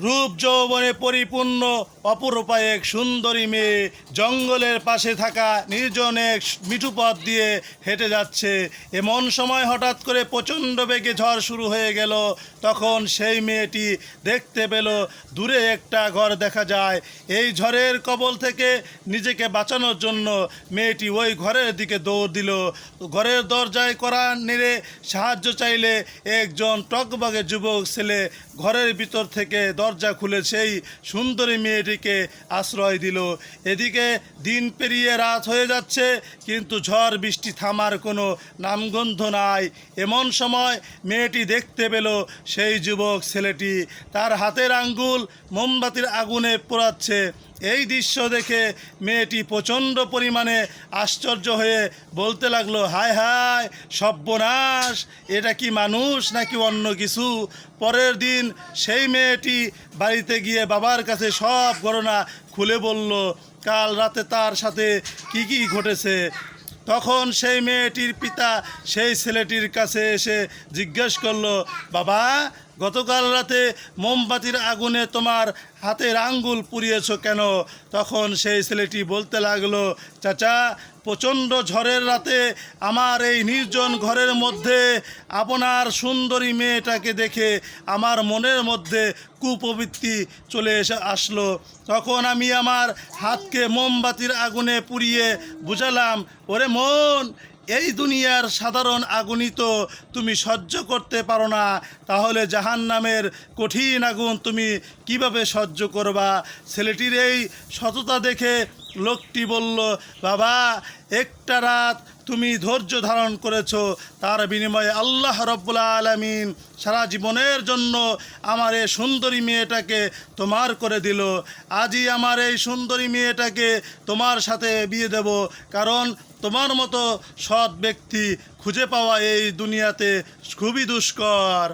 রূপ যৌবনে পরিপূর্ণ অপরূপা এক সুন্দরী মেয়ে জঙ্গলের পাশে থাকা নির্জন এক মিঠু পথ দিয়ে হেঁটে যাচ্ছে। এমন সময় হঠাৎ করে প্রচণ্ড বেগে ঝড় শুরু হয়ে গেল। তখন সেই মেয়েটি দেখতে পেল দূরে একটা ঘর দেখা যায়। এই ঝড়ের কবল থেকে নিজেকে বাঁচানোর জন্য মেয়েটি ওই ঘরের দিকে দৌড় দিল। ঘরের দরজায় কড়া নেড়ে সাহায্য চাইলে একজন টকবগে যুবক ছেলে ঘরের ভিতর থেকে দরজা খুলে সেই সুন্দরী মেয়েটিকে আশ্রয় দিল। এদিকে দিন পেরিয়ে রাত হয়ে যাচ্ছে, কিন্তু ঝড় বৃষ্টি থামার কোনো নামগন্ধ নাই। এমন সময় মেয়েটি দেখতে পেল সেই যুবক ছেলেটি তার হাতের আঙ্গুল মোমবাতির আগুনে পোড়াচ্ছে। এই দৃশ্য দেখে মেয়েটি প্রচণ্ড পরিমাণে আশ্চর্য হয়ে বলতে লাগলো, হায় হায় সর্বনাশ, এটা কি মানুষ নাকি অন্য কিছু। পরের দিন সেই মেয়েটি বাড়িতে গিয়ে বাবার কাছে সব ঘটনা খুলে বলল, কাল রাতে তার সাথে কি কি ঘটেছে। তখন সেই মেয়েটির পিতা সেই ছেলেটির কাছে এসে জিজ্ঞেস করলো, বাবা, গতকাল রাতে মোমবাতির আগুনে তোমার হাতের আঙ্গুল পুড়িয়েছ কেন? তখন সেই ছেলেটি বলতে লাগলো, চাচা, প্রচণ্ড ঝড়ের রাতে আমার এই নির্জন ঘরের মধ্যে আপনার সুন্দরী মেয়েটাকে দেখে আমার মনের মধ্যে কুপ্রবৃত্তি চলে আসলো। তখন আমি আমার হাতকে মোমবাতির আগুনে পুড়িয়ে বুঝালাম, ওরে মন, এই দুনিয়ার সাধারণ আগুনই তো তুমি সহ্য করতে পারো না, তাহলে জাহান্নামের কঠিন আগুন তুমি কিভাবে সহ্য করবা। ছেলেটির এই সততা দেখে লোকটি বলল, বাবা, একটা রাত তুমি ধৈর্য ধারণ করেছো, তার বিনিময়ে আল্লাহ রব্বুল আলামিন সারা জীবনের জন্য আমার এই সুন্দরী মেয়েটাকে তোমার করে দিল। আজই আমার এই সুন্দরী মেয়েটাকে তোমার সাথে বিয়ে দেব, কারণ তোমার মতো সৎ ব্যক্তি খুঁজে পাওয়া এই দুনিয়াতে খুবই দুষ্কর।